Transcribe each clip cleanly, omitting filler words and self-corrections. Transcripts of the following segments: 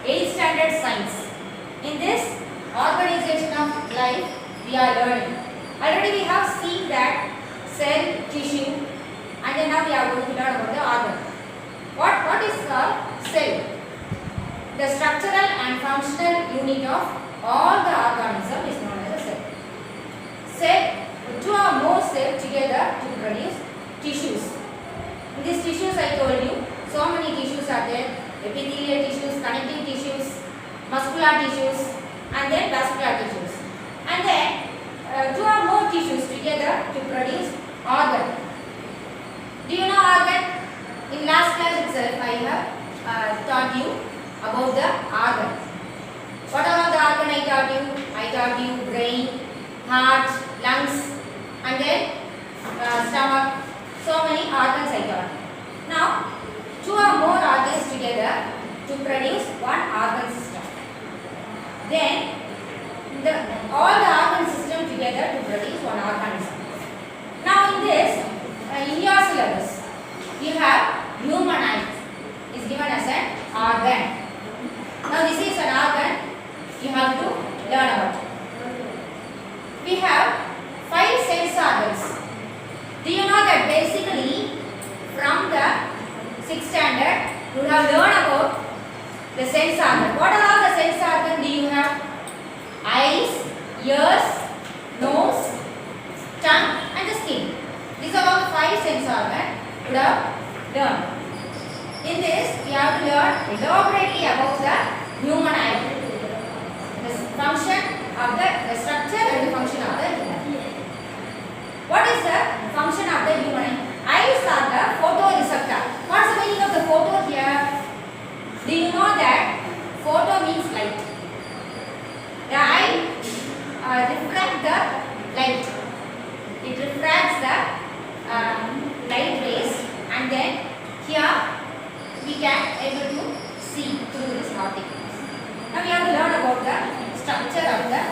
8th standard science. In this organization of life we are learning. Already we have seen that cell, tissue, and then now we are going to learn about the organ. What is a cell? The structural and functional unit of all the organism is known as a cell. Cell, two or more cells together to produce tissues. In these tissues I told you, so many tissues are there: epithelial tissues, connective tissues, muscular tissues, and then vascular tissues. And then two or more tissues together to produce organ. Do you know organ? In last class itself I have taught you about the organ. What are all the organ I taught you? I taught you brain, heart, lungs, and then stomach. So many organs I taught. Now, two or more organs together to produce one organ system. Then, all the organ system together to produce one organism. Now, in this, in your syllabus, you have human eye is given as an organ. Now, this is an organ you have to learn about. We have 5 sense organs. Do you know that basically from the 6th standard you have learned about the sense organ. What are all the sense organs do you have? Eyes, ears, nose, tongue, and the skin. These are all the 5 sense organs you have learned. In this we have to learn elaborately about the human eye. The function of the structure and the function of the human eye. What is the function of the human eye? Eyes are the photoreceptor. What is the meaning of the photo here? Do you know that photo means light? The eye refracts the light. It refracts the light rays, and then here we can able to see through this optic. Now we have to learn about the structure of the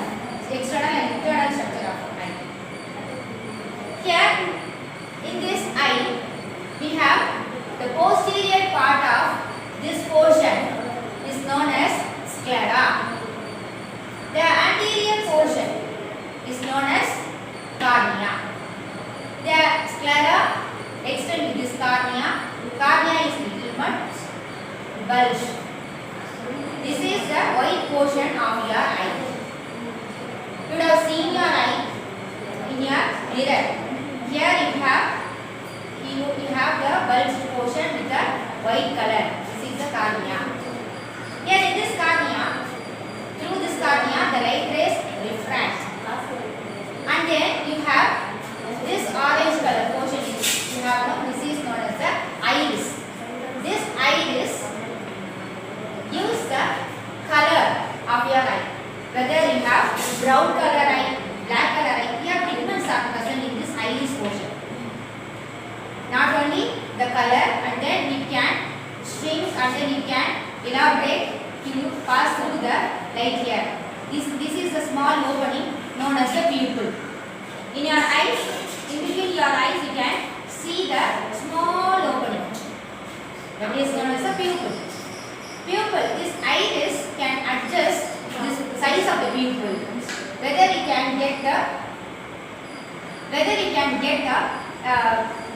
external and internal structure of the eye. Here in this eye we have the posterior part of this portion is known as sclera. The anterior portion is known as cornea. The sclera extends to this cornea. Cornea is little but bulge. This is the white portion of your eye. You would have seen your eye in your mirror. Here you have the bulged portion with the white color. This is the cornea. Here in this cornea, through this cornea the light rays refract. And then you have this orange color portion. This is known as the iris. This iris gives the color of your eye. Whether you have brown color eye, black color eye, here pigments are present in this iris portion. Not only the color, and then it can shrink, and then it can elaborate to pass through the light here. This is the small opening known as the pupil. In your eyes, in between your eyes, you can see the small opening. That is known as the pupil. Pupil, this iris can adjust this size of the pupil. Whether it can get the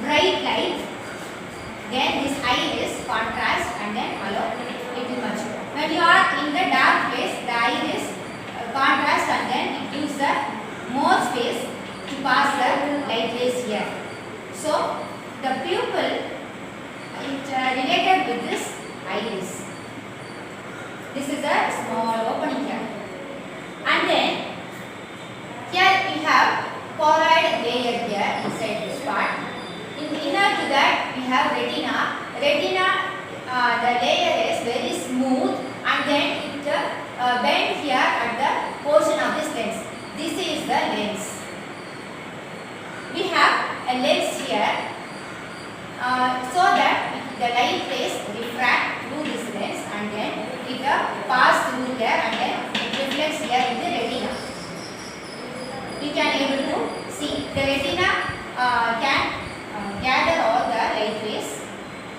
bright light, then this iris contrast and then allow little much. When you are in the dark place, the iris contrast and then it gives the more space to pass the light rays here. So the pupil is related with this iris. This is a small opening here. And then here we have choroid layer here inside this part. Inner to that we have retina. Retina, the layer is very smooth, and then it bends here at the portion of this lens. This is the lens. We have a lens here so that the light rays refract through this lens, and then it pass through there, and then it reflects here in the retina. You can able to see the retina can gather all the light rays,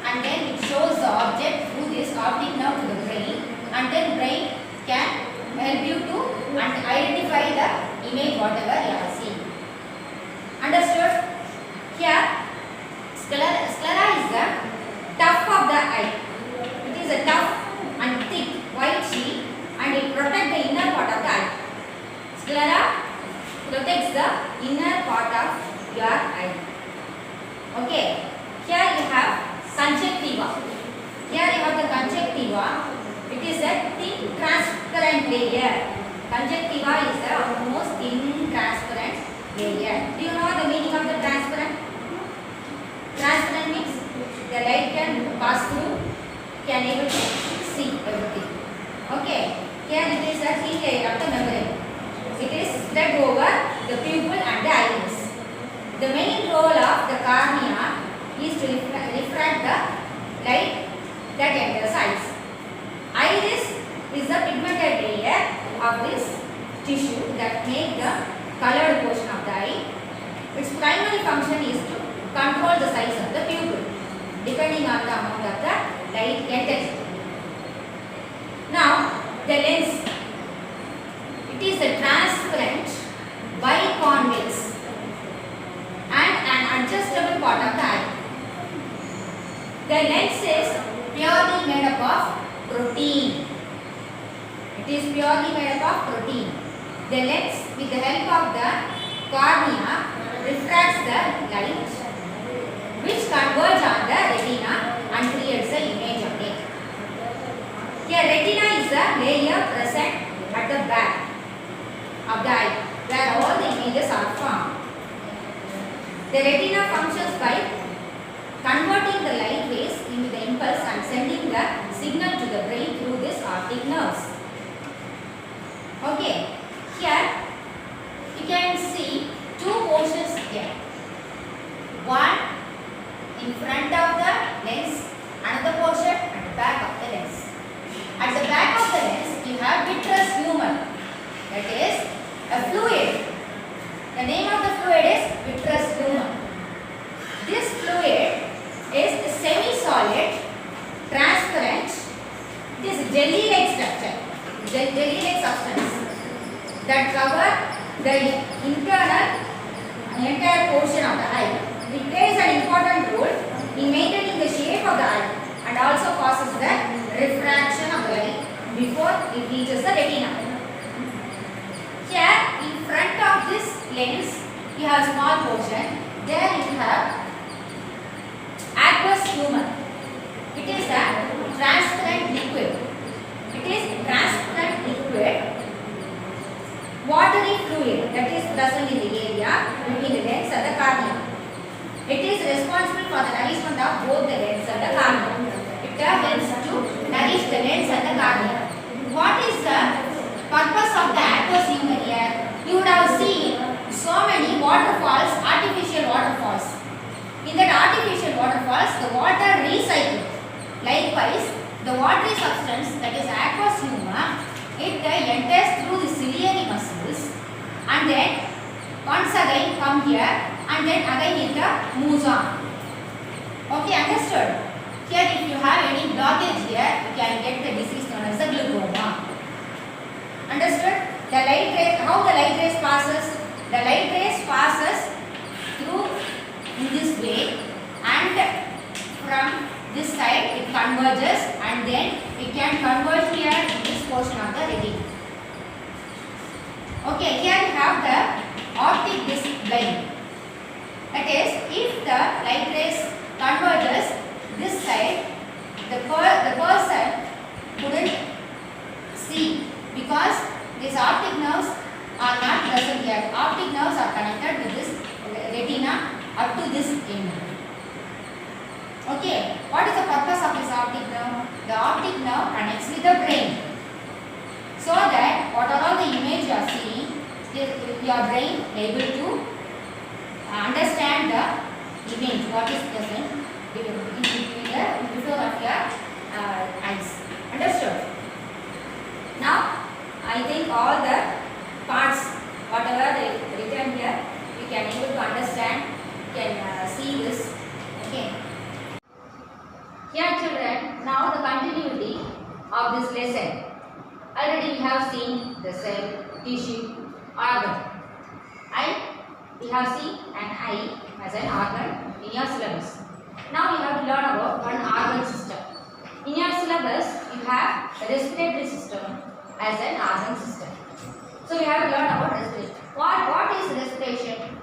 and then it shows the object through this optic nerve to the brain, and then brain can help you to identify the image whatever you are seeing. Understood? Here, sclera is the tuft of the eye. It is a tough and thick white sheet and it protects the inner part of the eye. Sclera protects the inner part of your eye. Okay. Here you have conjunctiva. Here you have the conjunctiva. It is a thin transparent layer. Conjunctiva is the almost thin transparent layer. Do you know the meaning of the transparent? Transparent means the light can pass through, can able to see everything. Okay. Here it is a thin layer of the membrane. It is spread over the pupil and the iris. The main role of the cornea is to refract the light that enters eyes. Iris is the pigmented layer of this tissue that make the colored portion of the eye. Its primary function is to control the size of the pupil depending on the amount of the light enters. Now the lens. It is a transparent biconvex and an adjustable part of the eye. The lens is purely made up of protein. It is purely made up of protein. The lens, with the help of the cornea, refracts the light which converges on the retina and creates the image of it. Here, retina is the layer present at the back of the eye where all the images are formed. The retina functions by converting the light rays into the impulse and sending the signal to the brain through this optic nerves. Okay, here you can see two portions here. One in front of the lens, another portion at the back of the lens. At the back of the lens, you have vitreous humor, that is a fluid. The name of the fluid is vitreous humor. This fluid is semi-solid, transparent. It is jelly-like structure, jelly-like substance that cover the entire portion of the eye. It plays an important role in maintaining the shape of the eye and also causes the refraction of the light before it reaches the retina. Here, in front of this lens, you have a small portion. There you have aqueous humor. It is a transparent liquid. It is transparent liquid, watery fluid that is present in the area between the lens and the cornea. It is responsible for the nourishment of both the lens and the cornea. It helps to nourish the lens and the cornea. What is the purpose of the aqueous humor here? You would have seen so many waterfalls, artificial waterfalls. In that artificial waterfalls, the water recycled. Likewise, the watery substance that is aqueous humor, it enters through the ciliary muscles and then once again come here and then again it moves on. Okay, understood? Here if you have any blockage here, you can get the disease known as the glaucoma. Understood? The light rays, how the light rays passes? The light rays passes through in this way and from this side it converges and then it can converge here in this portion of the retina. Okay, here you have the optic disc blind. That is, if the light rays converges this side, the person couldn't see because these optic nerves are not present here. Optic nerves are connected to this retina up to this end. Okay, what is the purpose of this optic nerve? The optic nerve connects with the brain. So that what are all the image you are seeing, your brain able to understand the image, what is present in before of your eyes. Understood? Now, I think all the parts, whatever they written here, you can able to understand, you can see this. Okay. Here children, now the continuity of of this lesson. Already we have seen the cell, tissue, organ. We have seen an eye as an organ in your syllabus. Now we have to learn about one organ system. In your syllabus, you have the respiratory system as an organ system. So we have to learn about respiration. What is respiration?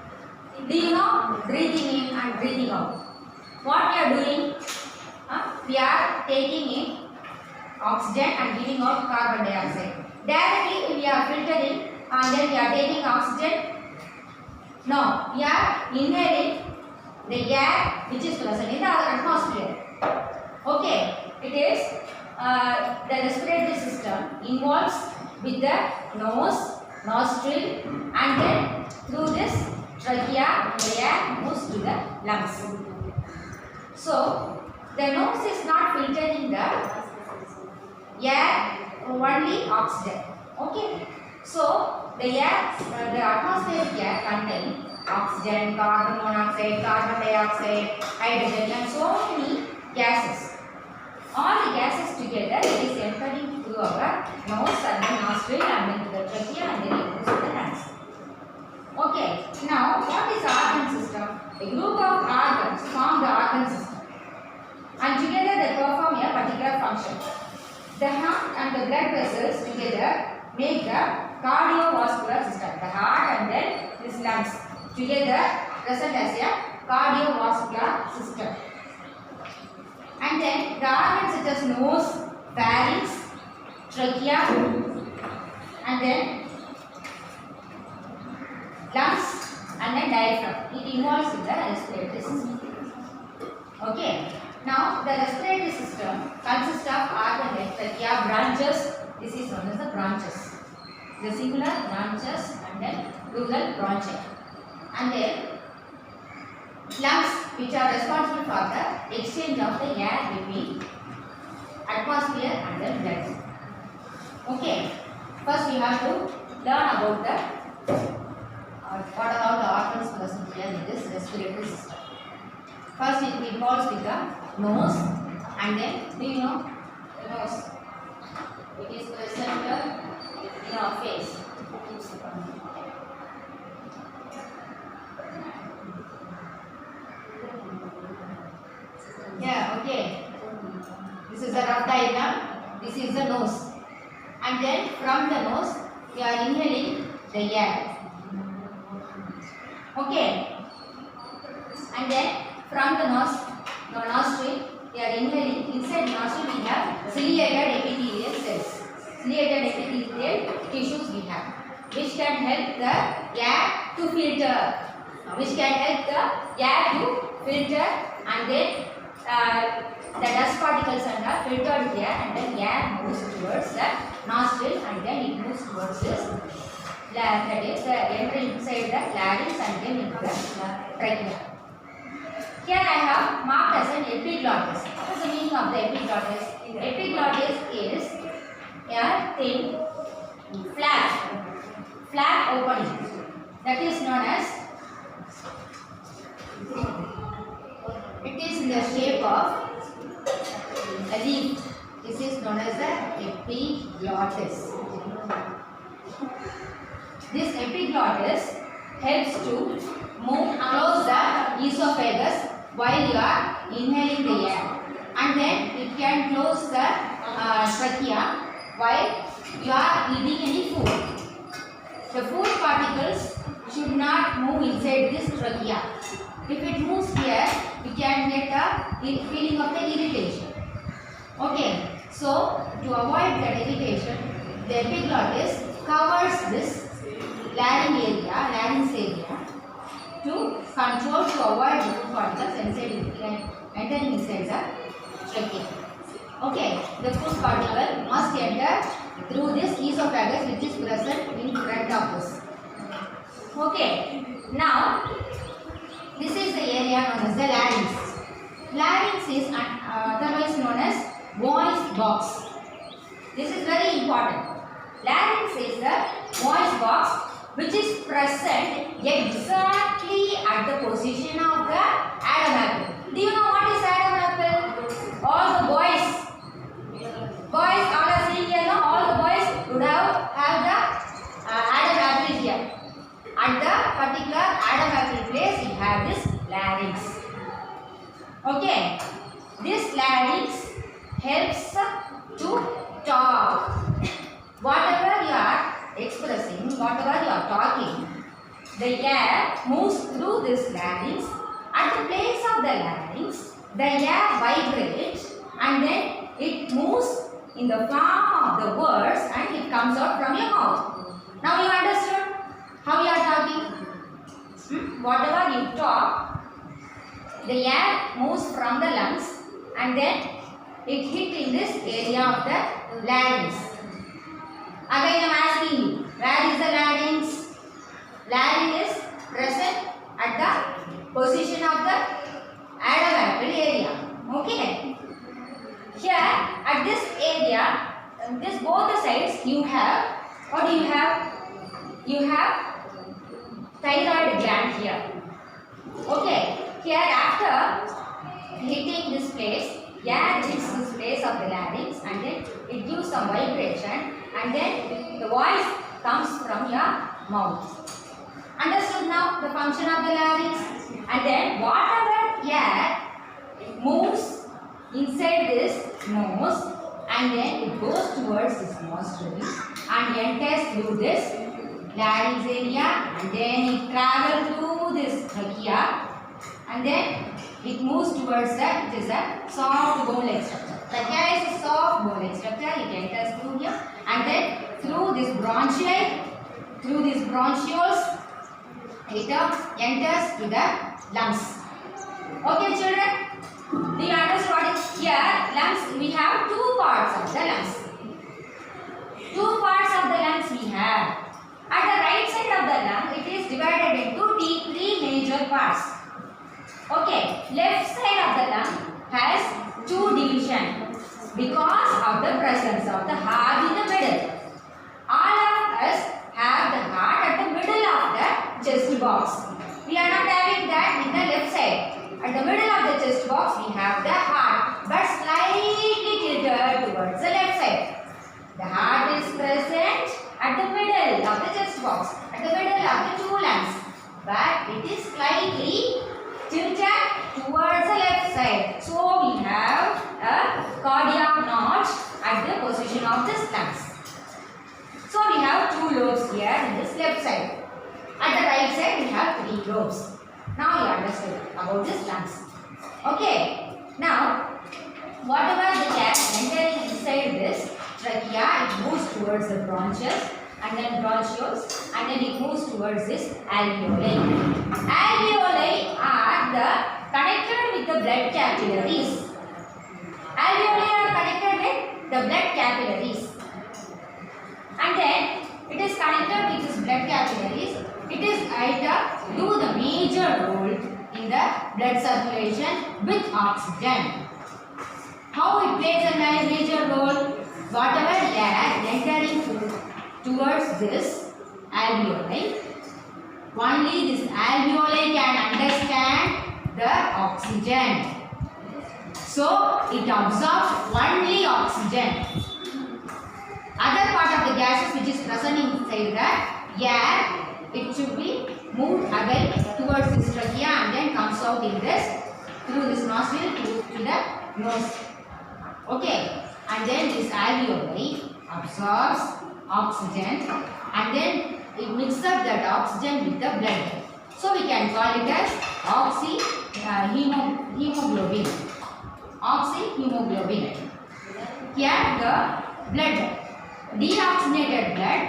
Do you know breathing in and breathing out? What we are doing? We are taking in oxygen and giving out carbon dioxide. Directly we are filtering and then we are taking oxygen. No, we are inhaling the air which is present in the atmosphere. Okay, it is the respiratory system involves with the nose, nostril, and then through this trachea, the air moves to the lungs. So the nose is not filtering the air, only oxygen. Okay, so the air, the atmospheric air contains oxygen, carbon monoxide, carbon dioxide, hydrogen, and so many gases. All the gases together it is entering through our nose and then nostril and then to the trachea and then it moves to the lungs. Okay, now what is organ system? A group of organs form the organ system and together they perform a particular function. The heart and the blood vessels together make the cardiovascular system. The heart and then this lungs together present as a cardiovascular system. And then the organs such as nose, pharynx, trachea, and then lungs, and then diaphragm. It involves in the respiratory system. Okay. Now the respiratory system consists of organ like trachea, branches. This is known as the branches. The singular branches and then plural bronchi. And then lungs, which are responsible for the exchange of the air between atmosphere and the blood. Okay. First we have to learn about the what are all the organs present here in this respiratory system. First it involves with the nose, and then do you know the nose? It is present in our face. Yeah, okay. This is a rough diagram. This is the nose. And then from the nose, we are inhaling the air. Okay. And then from the nostril, we are inhaling. Inside nostril, we have ciliated epithelial cells. Ciliated epithelial tissues we have, which can help the air to filter. And then the dust particles are filtered here and then air moves towards the nostril and then it moves towards this, that is entering inside the larynx and then into the trachea. Here I have marked as an epiglottis. What is the meaning of the epiglottis? Epiglottis is a thin, flat opening that is known as, it is in the shape of a leaf. This is known as the epiglottis. This epiglottis helps to move close the esophagus while you are inhaling the air, and then it can close the trachea while you are eating any food. The food particles should not move inside this trachea. If it moves here, we can get a feeling of the irritation. Okay, so to avoid that irritation, the epiglottis covers this larynx area to control, to avoid the food particles entering inside the trachea. Okay, the food particle must enter through this esophagus which is present in front of this. Okay, now this is the area known as the larynx. Larynx is otherwise known as voice box. This is very important. Larynx is the voice box which is present exactly at the position of the Adam apple. Do you know what is Adam apple? All the boys all are whatever you are talking, the air moves through this larynx. At the place of the larynx, the air vibrates and then it moves in the form of the words and it comes out from your mouth. Now you understood how you are talking? Whatever you talk, the air moves from the lungs and then it hit in this area of the larynx. Again I am asking you, where is the larynx? Larynx is present at the position of the adamantine area. Okay. Here at this area, this both the sides you have, what do you have? You have thyroid gland here. Okay. Here after hitting this place, air hits this place of the larynx and then it gives some vibration and then the voice comes from your mouth. Understood now the function of the larynx? And then whatever air moves inside this nose and then it goes towards this nostril and enters through this larynx area and then it travels through this trachea and then it moves towards that, it is a soft bone-like structure. Trachea is a soft bone-like structure, it enters through here and then through this bronchi, through these bronchioles, it enters to the lungs. Okay children, do you understand what is here? Lungs, we have two parts of the lungs. Two parts of the lungs we have. At the right side of the lung, it is divided into three major parts. Okay, left side of the lung has two divisions because of the presence of the heart in the middle. All of us have the heart at the middle of the chest box. We are not having that in the left side. At the middle of the chest box, we have the heart, but slightly tilted towards the left side. The heart is present at the middle of the chest box, at the middle of the two lungs, but it is slightly tilted towards the left side. So we have a cardiac notch at the position of this lungs. So we have two lobes here in this left side. At the right side we have three lobes. Now you understood about this lungs. Okay. Now whatever the gas entering inside this trachea, it moves towards the bronchus and then bronchioles and then it moves towards this alveoli. Alveoli are connected with the blood capillaries. Alveoli are connected with the blood capillaries. And then it is connected with this blood capillaries. It is either do the major role in the blood circulation with oxygen. How it plays a major role? Whatever air entering towards this alveoli, only this alveoli can understand the oxygen. So it absorbs only oxygen. Other part of the gases which is present inside the air, it should be moved again towards this trachea and then comes out in this through this nostril to the nose. Okay. And then this alveoli absorbs oxygen and then it mixes up that oxygen with the blood. So we can call it as hemoglobin. Oxyhemoglobin. Here the blood, deoxygenated blood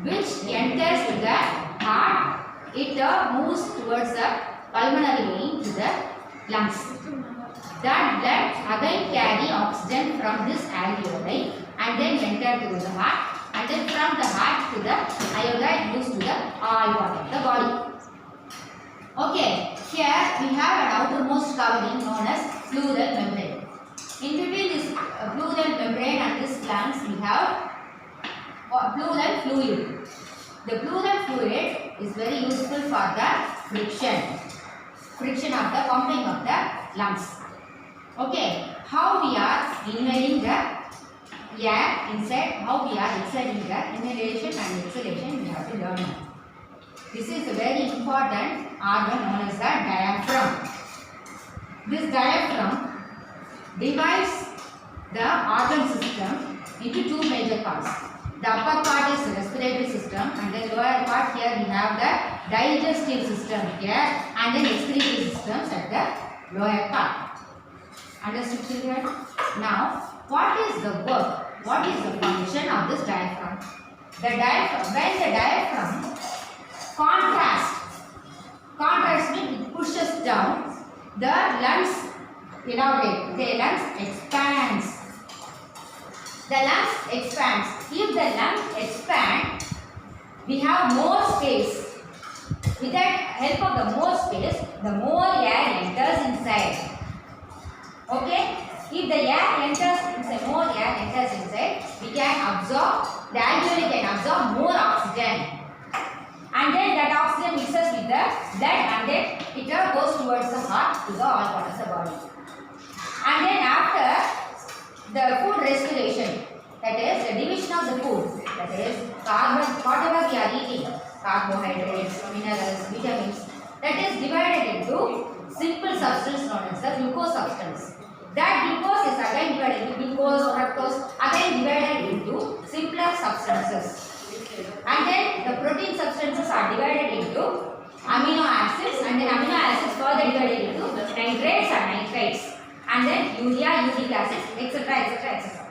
which enters to the heart, it moves towards the pulmonary vein to the lungs. That blood again carry oxygen from this alveoli and then enter to the heart and then from the heart to the aorta it moves to the all part of the body. Okay, here we have an outermost covering known as pleural membrane. In between this pleural membrane and this lungs we have pleural fluid. The pleural fluid is very useful for the friction of the pumping of the lungs. Okay, how we are inhaling the air inside, how we are exhaling the inhalation and exhalation, we have to learn now. This is a very important organ known as the diaphragm. This diaphragm divides the organ system into two major parts. The upper part is respiratory system, and the lower part here we have the digestive system here, and then excretory systems at the lower part. Understood, children? Now, what is the work? What is the function of this diaphragm? The diaphragm, when the diaphragm contracts means it pushes down, the lungs elongate, the lungs expands. The lungs expands. If the lungs expand, we have more space. With that help of the more space, the more air enters inside. Okay? If the air enters inside, more air enters inside, we can absorb, the alveoli can absorb more oxygen. And then that oxygen mixes with the blood, and then it goes towards the heart, to the all parts of the body. And then after the food respiration, that is the division of the food, that is carbon, whatever we are eating, carbohydrates, minerals, vitamins, that is divided into simple substance known as the glucose substance. That glucose is again divided into glucose, fructose, again divided into simpler substances. And then the protein substances are divided into amino acids, and then amino acids further divided into nitrates and nitrites, and then urea, uric acid, etc., etc., etc.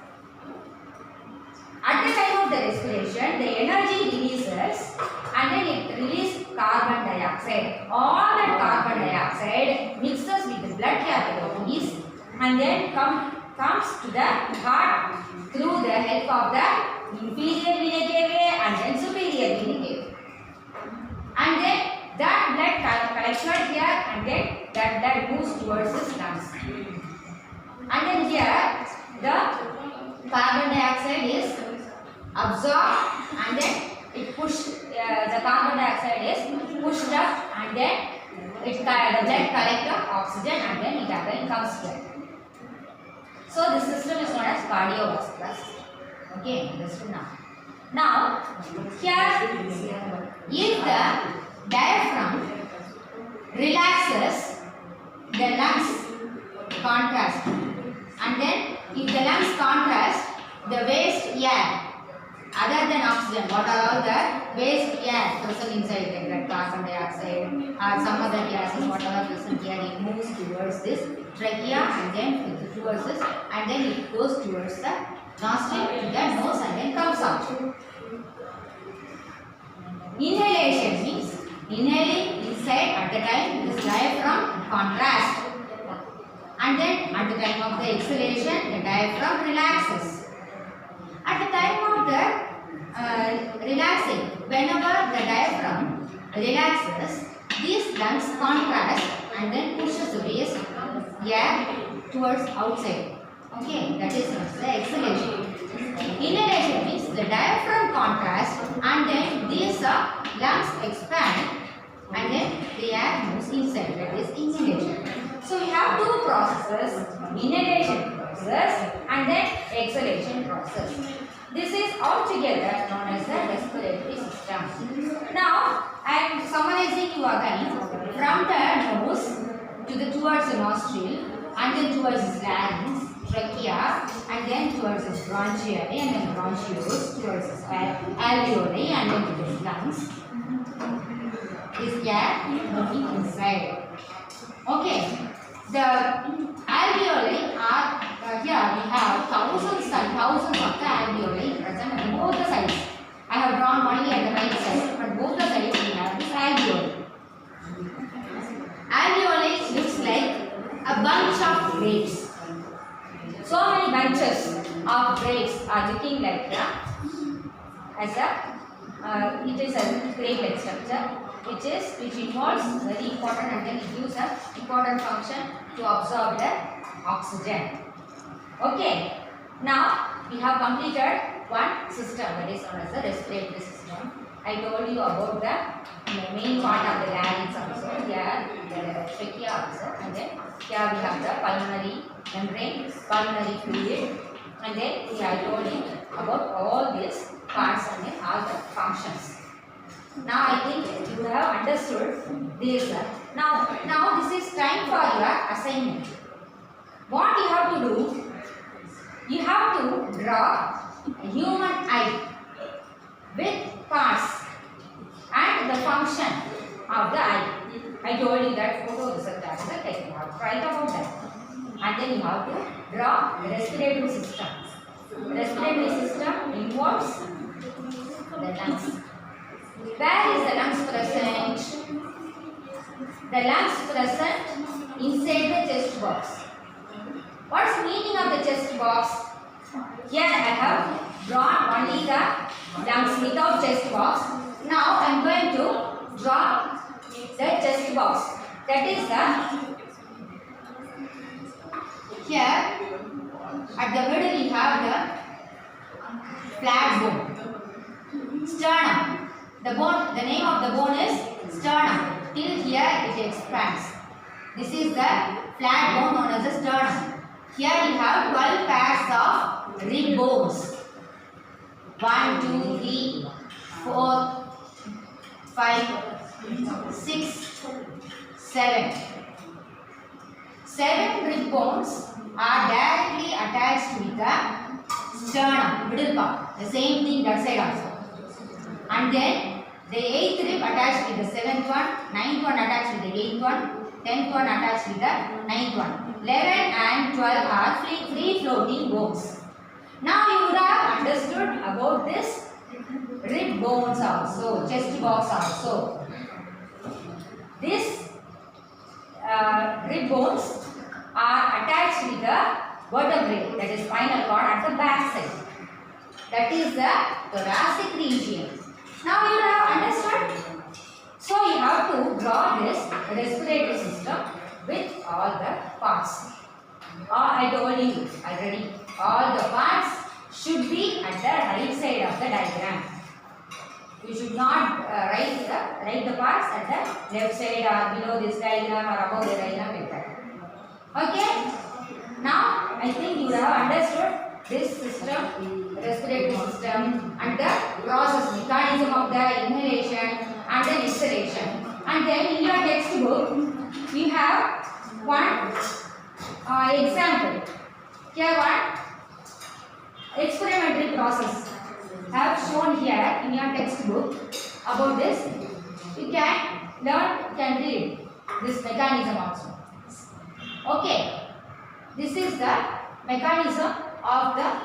At the time of the respiration, the energy releases, and then it releases carbon dioxide. All that carbon dioxide mixes with the blood capillaries, and then comes to the heart through the help of the inferior vena cava and then superior vena cava. And then that blood collected here, and then that blood moves towards the lungs. And then here the carbon dioxide is absorbed, and then it the carbon dioxide is pushed up, and then the blood collects oxygen, and then it again comes here. So this system is known as cardiovascular system. Okay, understood now. Now, here if the diaphragm relaxes, the lungs contrast, and then if the lungs contrast, the waste air other than oxygen, what are all the waste air present inside, like carbon dioxide or some other gases, whatever present here, it moves towards this trachea, and then towards this, and then it goes towards the nostril to the nose, and then comes out. Inhalation means inhaling inside at the time this diaphragm contrast, and then at the time of the exhalation the diaphragm relaxes. At the time of the relaxing, whenever the diaphragm relaxes, these lungs contrast and then pushes the waste air towards outside. Okay, that is the exhalation. Inhalation means the diaphragm contrasts, and then these lungs expand, and then the air moves inside. That is inhalation. So we have two processes: inhalation process and then exhalation process. This is altogether known as the respiratory system. Now I am summarizing you again from the nose to the towards the nostril, and then towards the larynx, trachea, and then towards the bronchiae, and then bronchioles, towards the alveoli, and then to the lungs. Is air moving inside. Okay, the alveoli are here we have thousands and thousands of the alveoli present on both the sides. I have drawn only at the right side, but both the sides we have this alveoli. Alveoli looks like a bunch of grapes. So many bunches of grapes are looking like that. As it is a grape-like structure, which involves very important, and then it gives an important function to absorb the oxygen. Okay, now we have completed one system, that is known as the respiratory system. I told you about the main part of the larynx also, here the trachea also, and then here we have the pulmonary membrane, pulmonary fluid, and then I told you about all these parts and then all the functions. Now I think you have understood this. Now this is time for your assignment. What you have to do, you have to draw a human eye. with parts and the function of the eye. I told you that photoreceptor is a technique. You have to write about that. And then you have to draw the respiratory system. The respiratory system involves the lungs. Where is the lungs present? The lungs present inside the chest box. What's the meaning of the chest box? Here I have drawn only the lungs without chest box. Now I am going to draw the chest box. That is the, here at the middle we have the flat bone. Sternum. The bone, the name of the bone is sternum. Till here it expands. This is the flat bone known as the sternum. Here we have 12 pairs of rib bones. 1, 2, 3, 4, 5, 6, 7. 7 rib bones are directly attached with the sternum, middle part. The same thing that side also. And then the 8th rib attached with the 7th one, 9th one attached with the 8th one, 10th one attached with the 9th one. 11 and 12 are free floating bones. Now you would have understood about this rib bones also, chest box also. This rib bones are attached with the vertebrae, that is spinal cord at the back side. That is the thoracic region. Now you have understood. So you have to draw this respiratory system with all the parts. I told you already, all the parts should be at the right side of the diagram. You should not write the parts at the left side or below this diagram or above the diagram like that. Okay? Now I think you have understood this system, respiratory system, and the process mechanism of the inhalation and the exhalation. And then in your textbook you have one example. Here one experimentary process I have shown here in your textbook about this. You can learn, you can read this mechanism also. Okay, this is the mechanism of the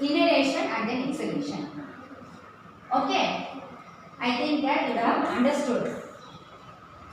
inhalation and then exhalation. Okay, I think that you have understood.